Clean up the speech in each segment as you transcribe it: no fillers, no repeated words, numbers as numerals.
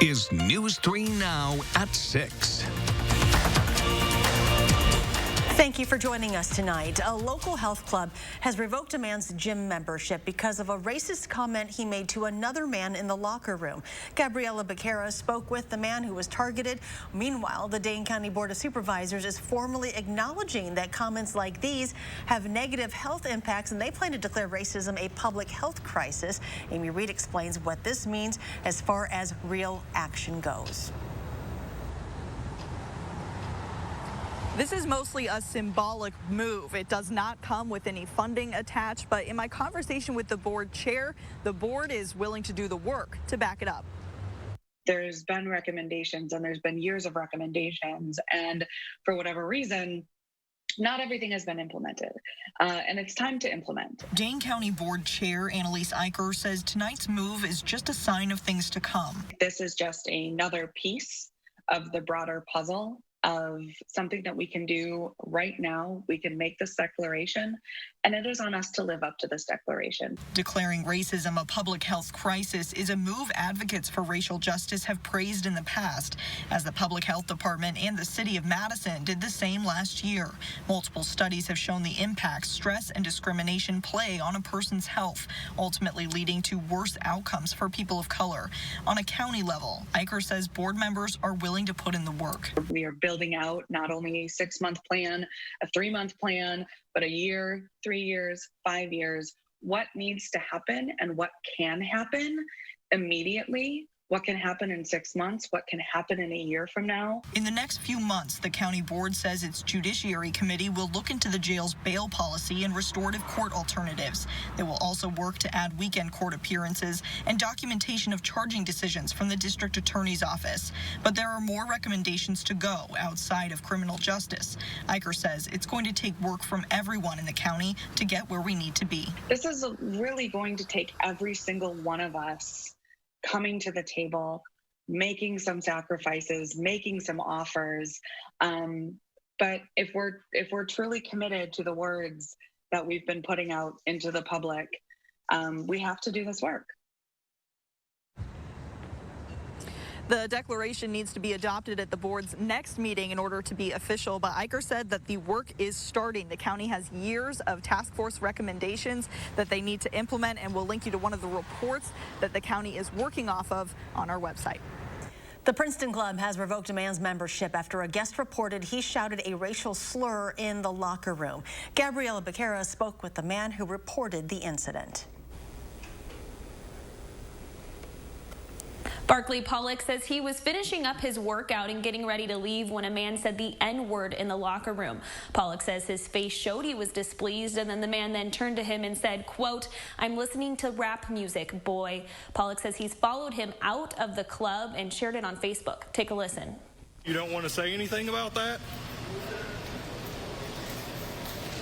is News 3 Now at 6. Thank you for joining us tonight. A local health club has revoked a man's gym membership because of a racist comment he made to another man in the locker room. Gabriela Becerra spoke with the man who was targeted. Meanwhile, the Dane County Board of Supervisors is formally acknowledging that comments like these have negative health impacts, and they plan to declare racism a public health crisis. Amy Reed explains what this means as far as real action goes. This is mostly a symbolic move. It does not come with any funding attached, but in my conversation with the board chair, the board is willing to do the work to back it up. There's been recommendations and there's been years of recommendations, and for whatever reason, not everything has been implemented, and it's time to implement. Dane County Board Chair Annalise Eicher says tonight's move is just a sign of things to come. This is just another piece of the broader puzzle of something that we can do right now. We can make this declaration, and it is on us to live up to this declaration. Declaring racism a public health crisis is a move advocates for racial justice have praised in the past, as the Public Health Department and the City of Madison did the same last year. Multiple studies have shown the impact stress and discrimination play on a person's health, ultimately leading to worse outcomes for people of color. On a county level, Eicher says board members are willing to put in the work. We are building out not only a 6-month plan, a 3-month plan, but a year, 3 years, 5 years. What needs to happen and what can happen immediately? What can happen in 6 months? What can happen in a year from now? In the next few months, the county board says its Judiciary Committee will look into the jail's bail policy and restorative court alternatives. They will also work to add weekend court appearances and documentation of charging decisions from the district attorney's office. But there are more recommendations to go outside of criminal justice. Eicher says it's going to take work from everyone in the county to get where we need to be. This is really going to take every single one of us coming to the table, making some sacrifices, making some offers. But if we're truly committed to the words that we've been putting out into the public, we have to do this work. The declaration needs to be adopted at the board's next meeting in order to be official, but Eicher said that the work is starting. The county has years of task force recommendations that they need to implement, and we'll link you to one of the reports that the county is working off of on our website. The Princeton Club has revoked a man's membership after a guest reported he shouted a racial slur in the locker room. Gabriela Becerra spoke with the man who reported the incident. Barkley Pollock says he was finishing up his workout and getting ready to leave when a man said the N-word in the locker room. Pollock says his face showed he was displeased, and then the man then turned to him and said, quote, "I'm listening to rap music, boy." Pollock says he's followed him out of the club and shared it on Facebook. Take a listen. You don't want to say anything about that?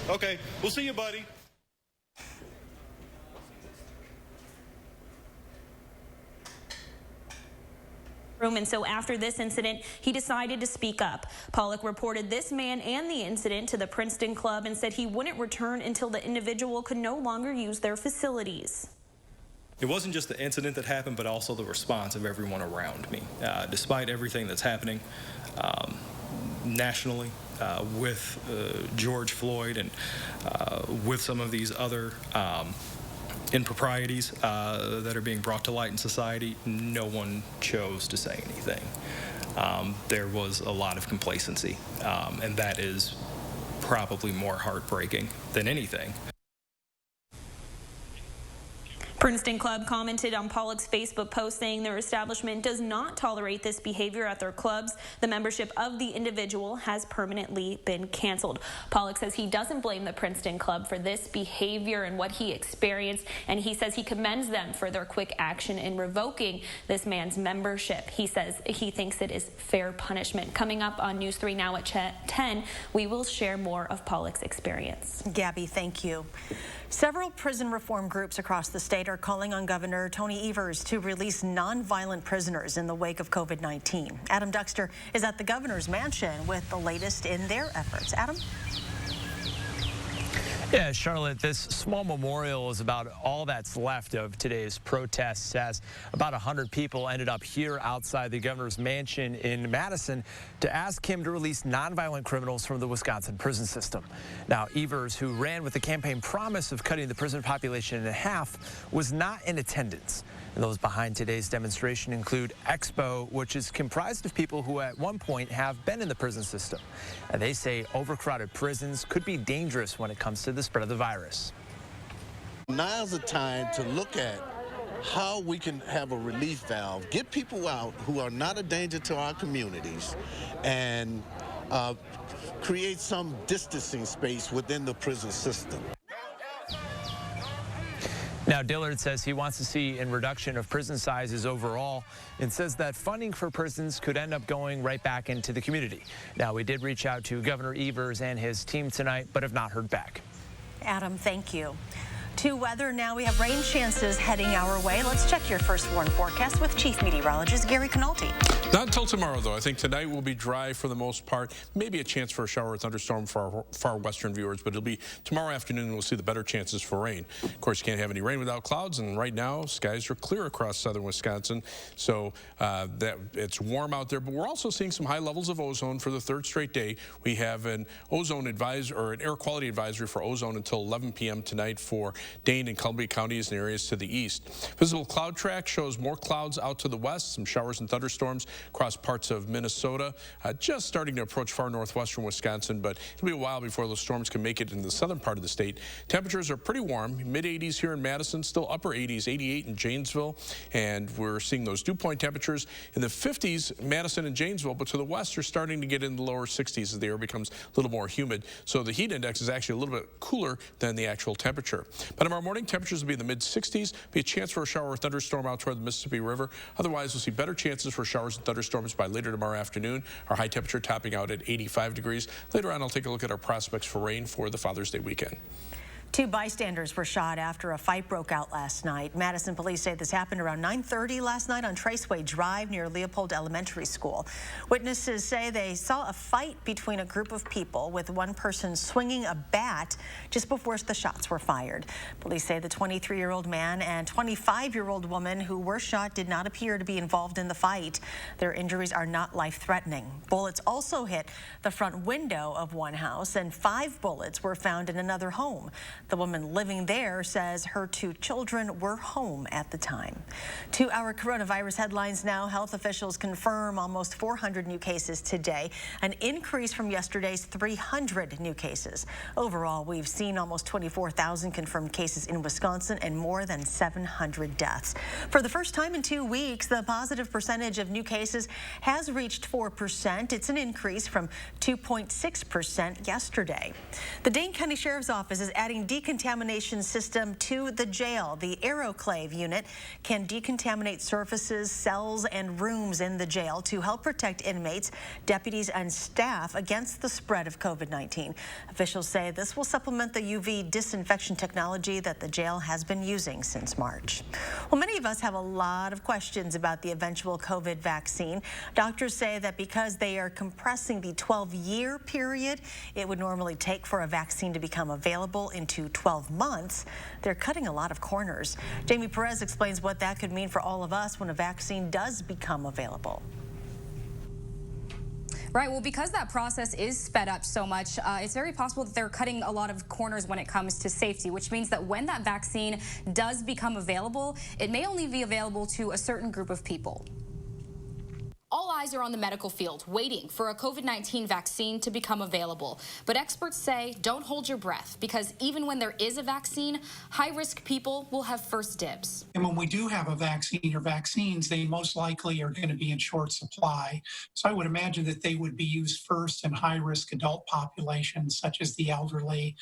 Okay, we'll see you, buddy. And so after this incident, he decided to speak up. Pollock reported this man and the incident to the Princeton Club and said he wouldn't return until the individual could no longer use their facilities. It wasn't just the incident that happened, but also the response of everyone around me. Despite everything that's happening nationally with George Floyd and with some of these other improprieties that are being brought to light in society, no one chose to say anything. There was a lot of complacency, and that is probably more heartbreaking than anything. Princeton Club commented on Pollock's Facebook post saying their establishment does not tolerate this behavior at their clubs. The membership of the individual has permanently been canceled. Pollock says he doesn't blame the Princeton Club for this behavior and what he experienced, and he says he commends them for their quick action in revoking this man's membership. He says he thinks it is fair punishment. Coming up on News 3 Now at 10, we will share more of Pollock's experience. Gabby, thank you. Several prison reform groups across the state are calling on Governor Tony Evers to release nonviolent prisoners in the wake of COVID-19. Adam Duxter is at the governor's mansion with the latest in their efforts. Adam? Yeah, Charlotte, this small memorial is about all that's left of today's protests, as about 100 people ended up here outside the governor's mansion in Madison to ask him to release nonviolent criminals from the Wisconsin prison system. Now, Evers, who ran with the campaign promise of cutting the prison population in half, was not in attendance. And those behind today's demonstration include Expo, which is comprised of people who at one point have been in the prison system. And they say overcrowded prisons could be dangerous when it comes to the spread of the virus. Now's the time to look at how we can have a relief valve, get people out who are not a danger to our communities, and create some distancing space within the prison system. Now, Dillard says he wants to see a reduction of prison sizes overall and says that funding for prisons could end up going right back into the community. Now, we did reach out to Governor Evers and his team tonight, but have not heard back. Adam, thank you. To weather now, we have rain chances heading our way. Let's check your first warn forecast with Chief Meteorologist Gary Canalti. Not until tomorrow, though. I think tonight will be dry for the most part. Maybe a chance for a shower or thunderstorm for our far western viewers, but it'll be tomorrow afternoon we'll see the better chances for rain. Of course, you can't have any rain without clouds, and right now skies are clear across southern Wisconsin, so that it's warm out there. But we're also seeing some high levels of ozone for the third straight day. We have an ozone advisory, or an air quality advisory for ozone until 11 p.m. tonight for Dane and Columbia counties and areas to the east. Visible cloud track shows more clouds out to the west, some showers and thunderstorms across parts of Minnesota, just starting to approach far northwestern Wisconsin, but it'll be a while before those storms can make it into the southern part of the state. Temperatures are pretty warm, mid-80s here in Madison, still upper 80s, 88 in Janesville, and we're seeing those dew point temperatures in the 50s, Madison and Janesville, but to the west, you're starting to get in the lower 60s as the air becomes a little more humid. So the heat index is actually a little bit cooler than the actual temperature. But tomorrow morning, temperatures will be in the mid-60s, be a chance for a shower or thunderstorm out toward the Mississippi River. Otherwise, we'll see better chances for showers and thunderstorms by later tomorrow afternoon. Our high temperature topping out at 85 degrees. Later on, I'll take a look at our prospects for rain for the Father's Day weekend. 2 bystanders were shot after a fight broke out last night. Madison police say this happened around 9:30 last night on Traceway Drive near Leopold Elementary School. Witnesses say they saw a fight between a group of people, with one person swinging a bat just before the shots were fired. Police say the 23-year-old man and 25-year-old woman who were shot did not appear to be involved in the fight. Their injuries are not life-threatening. Bullets also hit the front window of one house, and 5 bullets were found in another home. The woman living there says her 2 children were home at the time. To our coronavirus headlines now, health officials confirm almost 400 new cases today, an increase from yesterday's 300 new cases. Overall, we've seen almost 24,000 confirmed cases in Wisconsin and more than 700 deaths. For the first time in 2 weeks, the positive percentage of new cases has reached 4%. It's an increase from 2.6% yesterday. The Dane County Sheriff's Office is adding decontamination system to the jail. The Aeroclave unit can decontaminate surfaces, cells, and rooms in the jail to help protect inmates, deputies, and staff against the spread of COVID-19. Officials say this will supplement the UV disinfection technology that the jail has been using since March. Well, many of us have a lot of questions about the eventual COVID vaccine. Doctors say that because they are compressing the 12-year period it would normally take for a vaccine to become available into 12 months, they're cutting a lot of corners. Jamie Perez explains what that could mean for all of us when a vaccine does become available. Right, well, because that process is sped up so much, it's very possible that they're cutting a lot of corners when it comes to safety, which means that when that vaccine does become available, it may only be available to a certain group of people. All eyes are on the medical field, waiting for a COVID-19 vaccine to become available. But experts say don't hold your breath, because even when there is a vaccine, high-risk people will have first dibs. And when we do have a vaccine or vaccines, they most likely are going to be in short supply. So I would imagine that they would be used first in high-risk adult populations, such as the elderly,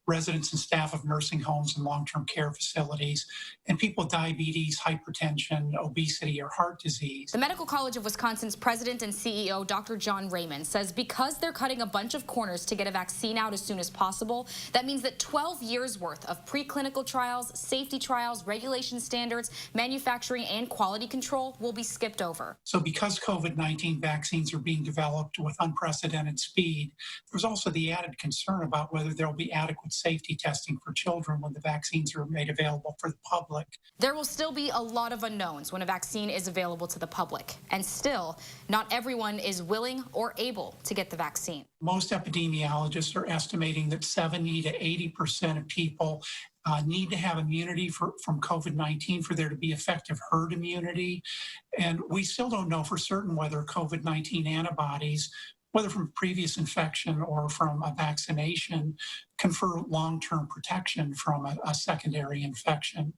residents and staff of nursing homes and long-term care facilities, and people with diabetes, hypertension, obesity, or heart disease. The Medical College of Wisconsin's president and CEO, Dr. John Raymond, says because they're cutting a bunch of corners to get a vaccine out as soon as possible, that means that 12 years worth of preclinical trials, safety trials, regulation standards, manufacturing, and quality control will be skipped over. So because COVID-19 vaccines are being developed with unprecedented speed, there's also the added concern about whether there will be adequate safety testing for children when the vaccines are made available for the public. There will still be a lot of unknowns when a vaccine is available to the public, and still, not everyone is willing or able to get the vaccine. Most epidemiologists are estimating that 70 to 80% of people need to have immunity from COVID-19 for there to be effective herd immunity. And we still don't know for certain whether COVID-19 antibodies, whether from previous infection or from a vaccination, confer long-term protection from a secondary infection.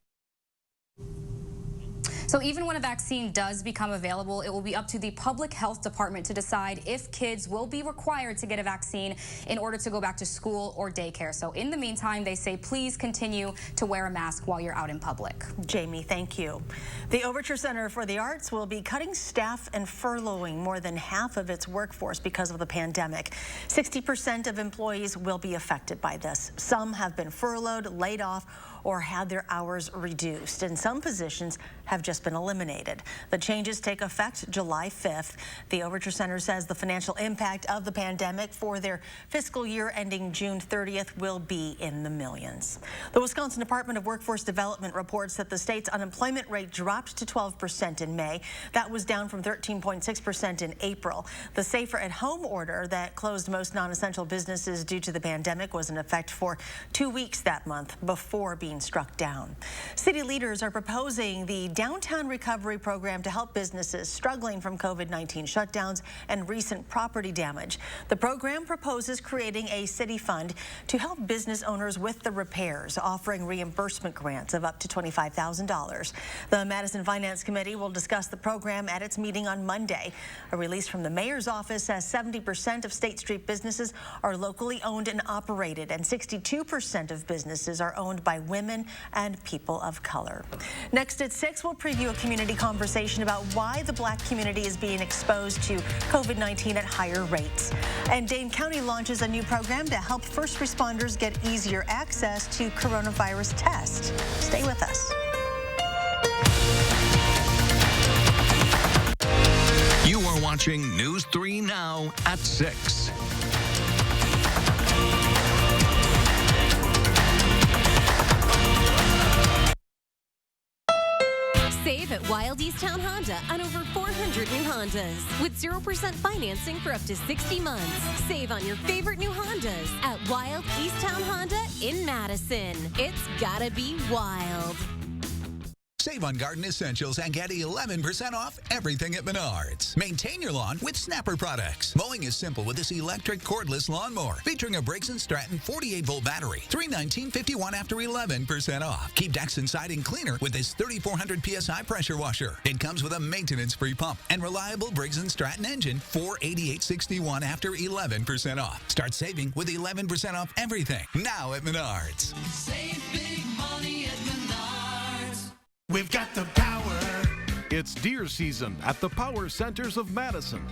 So even when a vaccine does become available, it will be up to the public health department to decide if kids will be required to get a vaccine in order to go back to school or daycare. So in the meantime, they say please continue to wear a mask while you're out in public. Jamie, thank you. The Overture Center for the Arts will be cutting staff and furloughing more than half of its workforce because of the pandemic. 60% of employees will be affected by this. Some have been furloughed, laid off, or had their hours reduced, and some positions have just been eliminated. The changes take effect July 5th. The Overture Center says the financial impact of the pandemic for their fiscal year ending June 30th will be in the millions. The Wisconsin Department of Workforce Development reports that the state's unemployment rate dropped to 12% in May. That was down from 13.6% in April. The Safer at Home order that closed most non-essential businesses due to the pandemic was in effect for 2 weeks that month before being struck down. City leaders are proposing the Downtown Recovery Program to help businesses struggling from COVID-19 shutdowns and recent property damage. The program proposes creating a city fund to help business owners with the repairs, offering reimbursement grants of up to $25,000. The Madison Finance Committee will discuss the program at its meeting on Monday. A release from the mayor's office says 70% of State Street businesses are locally owned and operated, and 62% of businesses are owned by women and people of color. Next at 6, we'll preview a community conversation about why the Black community is being exposed to COVID-19 at higher rates. And Dane County launches a new program to help first responders get easier access to coronavirus tests. Stay with us. You are watching News 3 Now at 6. Save at Wild Easttown Honda on over 400 new Hondas with 0% financing for up to 60 months. Save on your favorite new Hondas at Wild Easttown Honda in Madison. It's gotta be wild. Save on garden essentials and get 11% off everything at Menards. Maintain your lawn with Snapper products. Mowing is simple with this electric cordless lawnmower featuring a Briggs & Stratton 48-volt battery. $319.51 after 11% off. Keep decks and siding cleaner with this 3,400 PSI pressure washer. It comes with a maintenance-free pump and reliable Briggs & Stratton engine for $88.61 after 11% off. Start saving with 11% off everything now at Menards. Save big money at Menards. We've got the power. It's deer season at the Power Centers of Madison.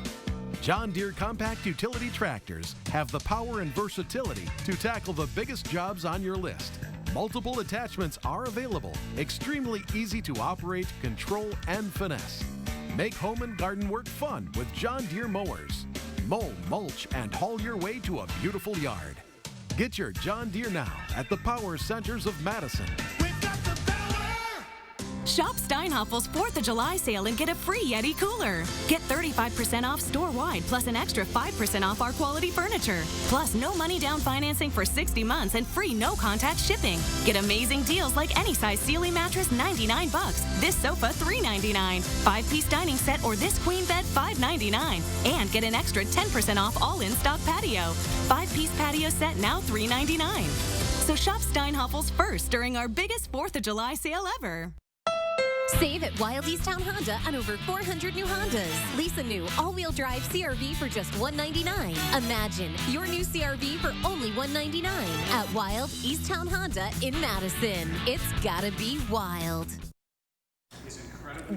John Deere compact utility tractors have the power and versatility to tackle the biggest jobs on your list. Multiple attachments are available, extremely easy to operate, control, and finesse. Make home and garden work fun with John Deere mowers. Mow, mulch, and haul your way to a beautiful yard. Get your John Deere now at the Power Centers of Madison. Shop Steinhoffel's 4th of July sale and get a free Yeti cooler. Get 35% off store-wide plus an extra 5% off our quality furniture. Plus no money down financing for 60 months and free no-contact shipping. Get amazing deals like any size Sealy mattress, $99. This sofa, $399. 5-piece dining set or this queen bed, $599. And get an extra 10% off all in-stock patio. 5-piece patio set now $399. So shop Steinhoffel's first during our biggest 4th of July sale ever. Save at Wild Easttown Honda on over 400 new Hondas. Lease a new all-wheel drive CRV for just $199. Imagine your new CRV for only $199 at Wild Easttown Honda in Madison. It's gotta be wild.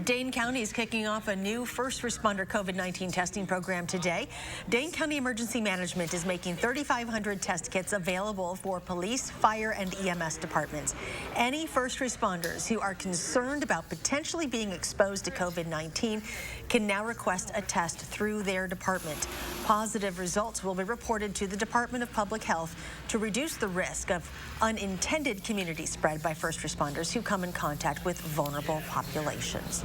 Dane County is kicking off a new first responder COVID-19 testing program today. Dane County Emergency Management is making 3,500 test kits available for police, fire, and EMS departments. Any first responders who are concerned about potentially being exposed to COVID-19 can now request a test through their department. Positive results will be reported to the Department of Public Health to reduce the risk of unintended community spread by first responders who come in contact with vulnerable populations.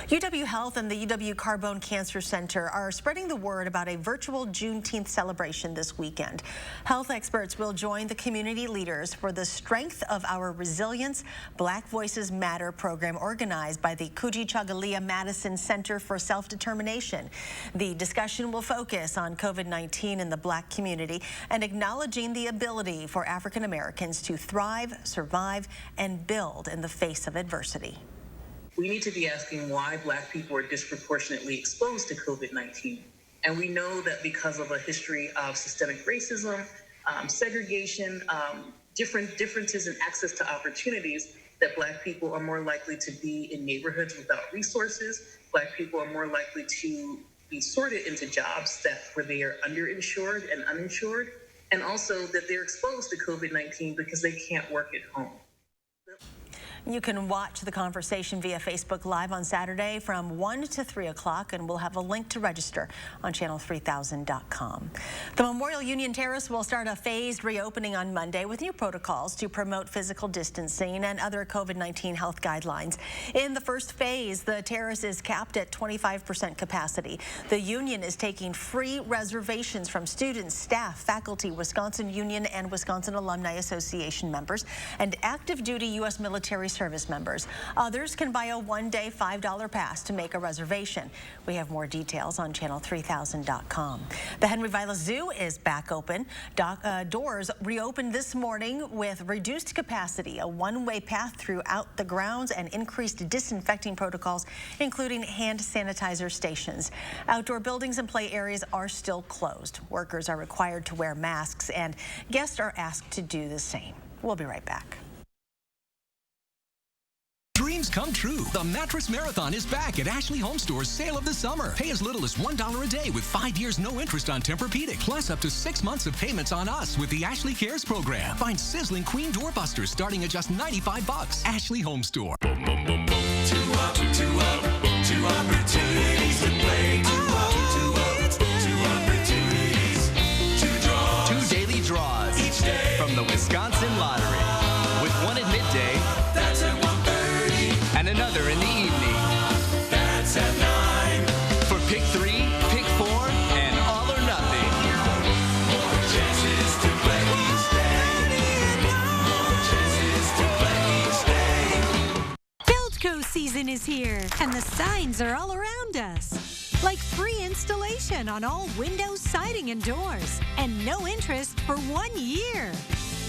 UW Health and the UW Carbone Cancer Center are spreading the word about a virtual Juneteenth celebration this weekend. Health experts will join the community leaders for the Strength of Our Resilience Black Voices Matter program organized by the Cuyahoga Madison Center for Self-Determination. The discussion will focus on COVID-19 in the Black community and acknowledging the ability for African Americans to thrive, survive, and build in the face of adversity. We need to be asking why Black people are disproportionately exposed to COVID-19. And we know that because of a history of systemic racism, segregation, differences in access to opportunities, that Black people are more likely to be in neighborhoods without resources. Black people are more likely to be sorted into jobs where they are underinsured and uninsured, and also that they're exposed to COVID-19 because they can't work at home. You can watch the conversation via Facebook Live on Saturday from 1 to 3 o'clock, and we'll have a link to register on channel3000.com. The Memorial Union Terrace will start a phased reopening on Monday with new protocols to promote physical distancing and other COVID-19 health guidelines. In the first phase, the terrace is capped at 25% capacity. The union is taking free reservations from students, staff, faculty, Wisconsin Union and Wisconsin Alumni Association members, and active duty U.S. military service members. Others can buy a one-day $5 pass to make a reservation. We have more details on channel3000.com. The Henry Vila Zoo is back open. Doors reopened this morning with reduced capacity, a one-way path throughout the grounds, and increased disinfecting protocols, including hand sanitizer stations. Outdoor buildings and play areas are still closed. Workers are required to wear masks, and guests are asked to do the same. We'll be right back. Dreams come true. The Mattress Marathon is back at Ashley Home Store's sale of the summer. Pay as little as $1 a day with 5 years no interest on Tempur-Pedic, plus up to 6 months of payments on us with the Ashley Cares program. Find sizzling queen doorbusters starting at just $95. Ashley Home Store. Boom, boom, boom, boom. Two opportunities to play. Two opportunities. 2 draws. 2 daily draws each day from the Wisconsin Lottery. With one at midday. That's at 1:30. And another in the evening. That's at 9. For pick 3, pick 4, and all or nothing. More chances to play each day. More chances to play each day. Feldco season is here, and the signs are all around us. Like free installation on all windows, siding, and doors, and no interest for 1 year.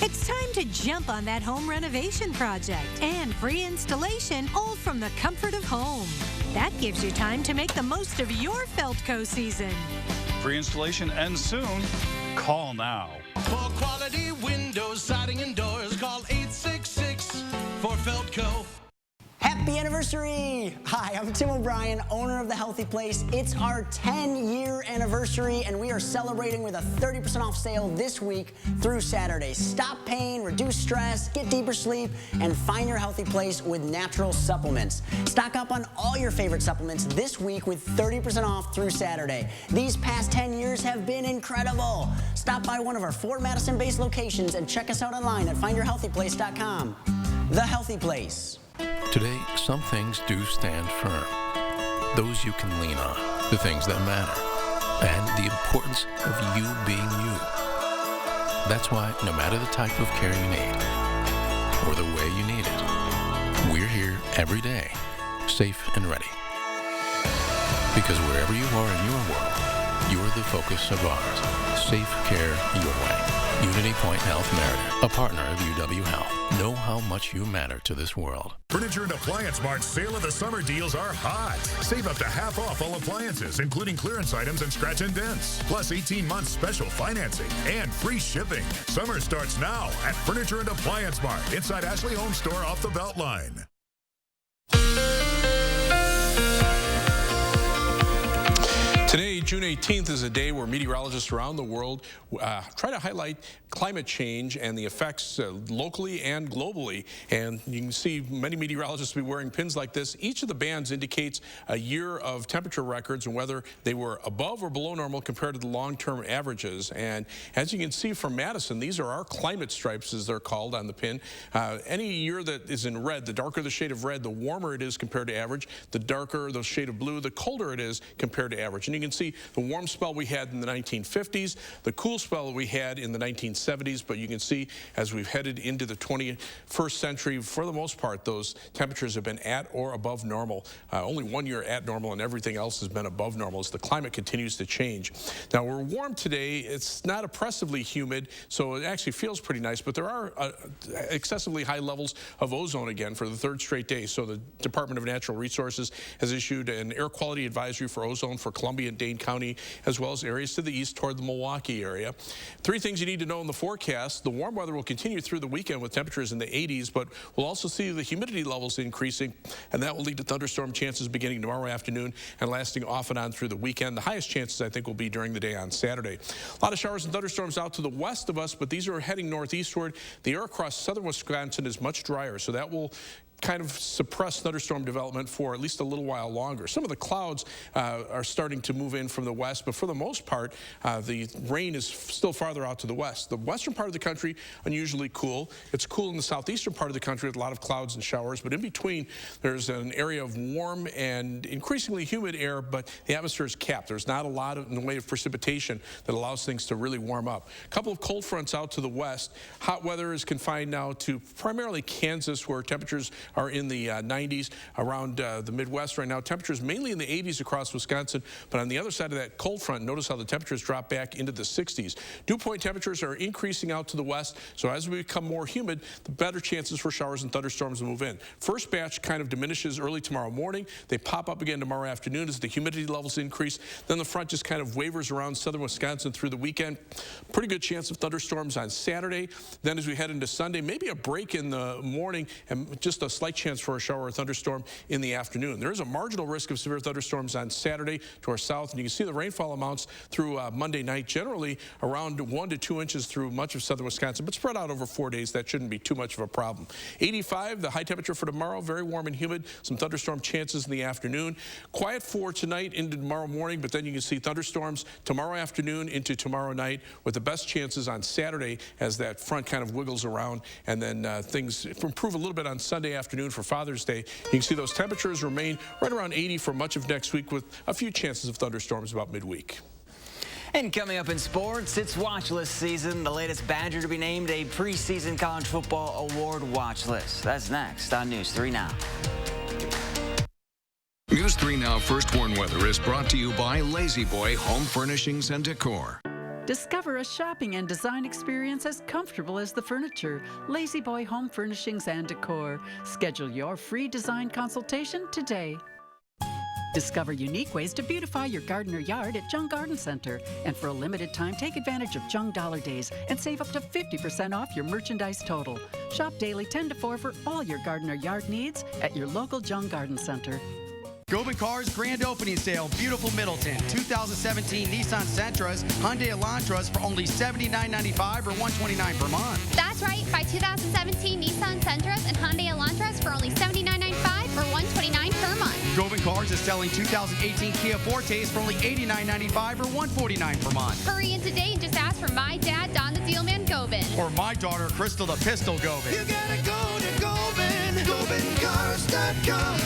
It's time to jump on that home renovation project, and free installation all from the comfort of home. That gives you time to make the most of your Feldco season. Free installation ends soon. Call now. For quality windows, siding, and doors, call 866 for Feldco. Happy anniversary! Hi, I'm Tim O'Brien, owner of The Healthy Place. It's our 10-year anniversary, and we are celebrating with a 30% off sale this week through Saturday. Stop pain, reduce stress, get deeper sleep, and find your healthy place with natural supplements. Stock up on all your favorite supplements this week with 30% off through Saturday. These past 10 years have been incredible. Stop by one of our 4 Madison-based locations and check us out online at findyourhealthyplace.com. The Healthy Place. Today, some things do stand firm. Those you can lean on, the things that matter, and the importance of you being you. That's why, no matter the type of care you need, or the way you need it, we're here every day, safe and ready. Because wherever you are in your world, you're the focus of ours. Safe care your way. Unity Point Health Meriden, a partner of UW Health. Know how much you matter to this world. Furniture and Appliance Mart's sale of the summer deals are hot. Save up to half off all appliances, including clearance items and scratch and dents. Plus 18 months special financing and free shipping. Summer starts now at Furniture and Appliance Mart inside Ashley Home Store off the Beltline. Today, June 18th is a day where meteorologists around the world try to highlight climate change and the effects locally and globally. And you can see many meteorologists will be wearing pins like this. Each of the bands indicates a year of temperature records and whether they were above or below normal compared to the long-term averages. And as you can see from Madison, these are our climate stripes, as they're called on the pin. Any year that is in red, the darker the shade of red, the warmer it is compared to average. The darker the shade of blue, the colder it is compared to average. And you can see the warm spell we had in the 1950s, the cool spell we had in the 1970s, but you can see as we've headed into the 21st century, for the most part, those temperatures have been at or above normal. Only 1 year at normal, and everything else has been above normal as the climate continues to change. Now, we're warm today. It's not oppressively humid, so it actually feels pretty nice, but there are excessively high levels of ozone again for the third straight day. So the Department of Natural Resources has issued an air quality advisory for ozone for Columbia and Dane County, as well as areas to the east toward the Milwaukee area. Three things you need to know in the forecast. The warm weather will continue through the weekend with temperatures in the 80s, but we'll also see the humidity levels increasing, and that will lead to thunderstorm chances beginning tomorrow afternoon and lasting off and on through the weekend. The highest chances, I think, will be during the day on Saturday. A lot of showers and thunderstorms out to the west of us, but these are heading northeastward. The air across southern Wisconsin is much drier, so that will kind of suppress thunderstorm development for at least a little while longer. Some of the clouds are starting to move in from the west, but for the most part, the rain is still farther out to the west. The western part of the country, unusually cool. It's cool in the southeastern part of the country with a lot of clouds and showers, but in between, there's an area of warm and increasingly humid air, but the atmosphere is capped. There's not a lot in the way of precipitation that allows things to really warm up. A couple of cold fronts out to the west. Hot weather is confined now to primarily Kansas, where temperatures are in the 90s. Around the Midwest right now, temperatures mainly in the 80s across Wisconsin, but on the other side of that cold front, notice how the temperatures drop back into the 60s. Dew point temperatures are increasing out to the west, so as we become more humid, the better chances for showers and thunderstorms to move in. First batch kind of diminishes early tomorrow morning. They pop up again tomorrow afternoon as the humidity levels increase. Then the front just kind of wavers around southern Wisconsin through the weekend. Pretty good chance of thunderstorms on Saturday. Then as we head into Sunday, maybe a break in the morning and just a slight chance for a shower or thunderstorm in the afternoon. There is a marginal risk of severe thunderstorms on Saturday to our south, and you can see the rainfall amounts through Monday night, generally around 1 to 2 inches through much of southern Wisconsin, but spread out over 4 days. That shouldn't be too much of a problem. 85, the high temperature for tomorrow, very warm and humid, some thunderstorm chances in the afternoon. Quiet for tonight into tomorrow morning, but then you can see thunderstorms tomorrow afternoon into tomorrow night, with the best chances on Saturday as that front kind of wiggles around, and then things improve a little bit on Sunday afternoon for Father's Day. You can see those temperatures remain right around 80 for much of next week, with a few chances of thunderstorms about midweek. And coming up in sports, it's watch list season. The latest Badger to be named a preseason college football award watch list. That's next on News 3 Now. News 3 Now First Warn Weather is brought to you by Lazy Boy Home Furnishings and Decor. Discover a shopping and design experience as comfortable as the furniture. Lazy Boy Home Furnishings and Decor. Schedule your free design consultation today. Discover unique ways to beautify your garden or yard at Jung Garden Center. And for a limited time, take advantage of Jung Dollar Days and save up to 50% off your merchandise total. Shop daily 10 to 4 for all your garden or yard needs at your local Jung Garden Center. Gobin Cars Grand Opening Sale, beautiful Middleton. 2017 Nissan Sentras, Hyundai Elantras for only $79.95 or $129 per month. That's right. Buy 2017 Nissan Sentras and Hyundai Elantras for only $79.95 or $129 per month. Gobin Cars is selling 2018 Kia Fortes for only $89.95 or $149 per month. Hurry in today and just ask for my dad, Don the Dealman Gobin. Or my daughter, Crystal the Pistol Gobin. You gotta go to Gobin, GobinCars.com.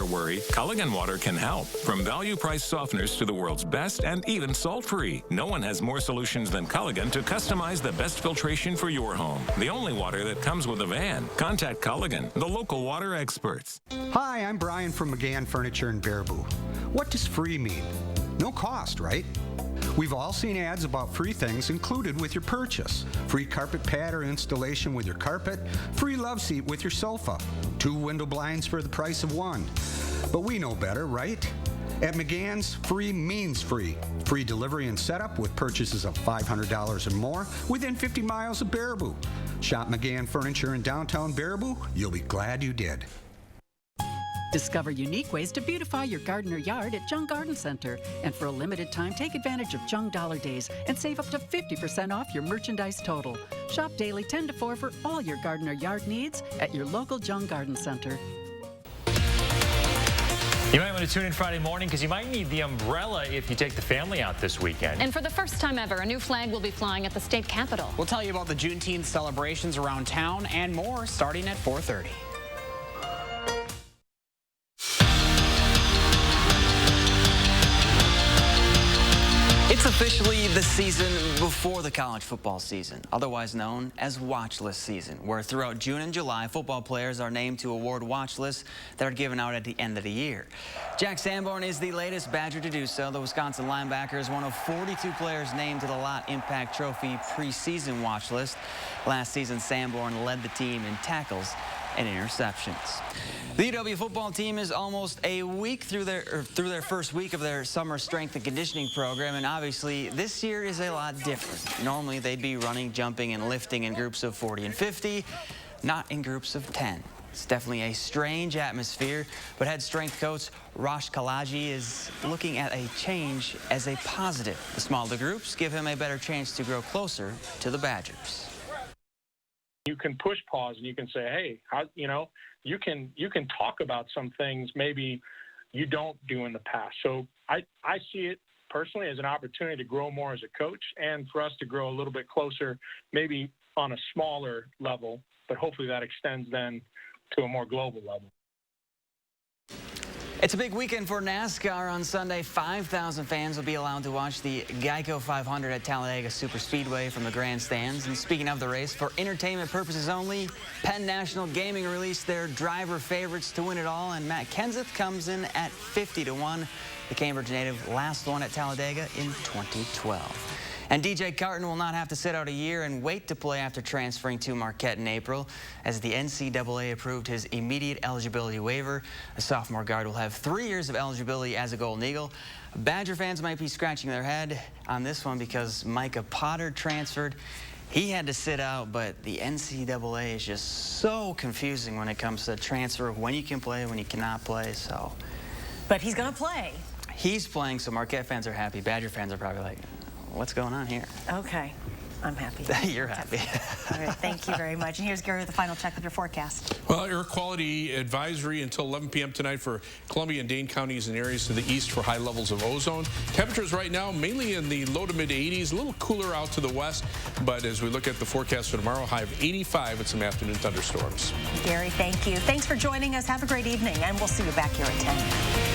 water worry, Culligan Water can help. From value-priced softeners to the world's best and even salt-free, no one has more solutions than Culligan to customize the best filtration for your home. The only water that comes with a van. Contact Culligan, the local water experts. Hi, I'm Brian from McGann Furniture in Baraboo. What does free mean? No cost, right? We've all seen ads about free things included with your purchase. Free carpet pad or installation with your carpet, free love seat with your sofa, 2 window blinds for the price of 1. But we know better, right? At McGann's, free means free. Free delivery and setup with purchases of $500 or more within 50 miles of Baraboo. Shop McGann Furniture in downtown Baraboo. You'll be glad you did. Discover unique ways to beautify your garden or yard at Jung Garden Center. And for a limited time, take advantage of Jung Dollar Days and save up to 50% off your merchandise total. Shop daily 10 to 4 for all your garden or yard needs at your local Jung Garden Center. You might want to tune in Friday morning because you might need the umbrella if you take the family out this weekend. And for the first time ever, a new flag will be flying at the state capitol. We'll tell you about the Juneteenth celebrations around town and more starting at 4:30. It's officially the season before the college football season, otherwise known as watch list season, where throughout June and July, football players are named to award watch lists that are given out at the end of the year. Jack Sanborn is the latest Badger to do so. The Wisconsin linebacker is one of 42 players named to the Lott Impact Trophy preseason watch list. Last season, Sanborn led the team in tackles and interceptions. The UW football team is almost a week through their first week of their summer strength and conditioning program, and obviously this year is a lot different. Normally they'd be running, jumping, and lifting in groups of 40 and 50, not in groups of 10. It's definitely a strange atmosphere, but head strength coach Rosh Kalaji is looking at a change as a positive. The smaller groups give him a better chance to grow closer to the Badgers. You can push pause and you can say, hey, you can talk about some things maybe you don't do in the past. So I see it personally as an opportunity to grow more as a coach and for us to grow a little bit closer, maybe on a smaller level, but hopefully that extends then to a more global level. It's a big weekend for NASCAR on Sunday. 5,000 fans will be allowed to watch the Geico 500 at Talladega Superspeedway from the grandstands. And speaking of the race, for entertainment purposes only, Penn National Gaming released their driver favorites to win it all, and Matt Kenseth comes in at 50-1. The Cambridge native last won at Talladega in 2012. And DJ Carton will not have to sit out a year and wait to play after transferring to Marquette in April, as the NCAA approved his immediate eligibility waiver. The sophomore guard will have 3 years of eligibility as a Golden Eagle. Badger fans might be scratching their head on this one because Micah Potter transferred. He had to sit out, but the NCAA is just so confusing when it comes to transfer, when you can play, when you cannot play. So, but he's going to play. He's playing, so Marquette fans are happy. Badger fans are probably like, what's going on here? Okay. I'm happy. You're happy. All right, thank you very much. And here's Gary with the final check of your forecast. Well, air quality advisory until 11 p.m. tonight for Columbia and Dane counties and areas to the east for high levels of ozone. Temperatures right now mainly in the low to mid 80s, a little cooler out to the west. But as we look at the forecast for tomorrow, high of 85 with some afternoon thunderstorms. Gary, thank you. Thanks for joining us. Have a great evening, and we'll see you back here at 10.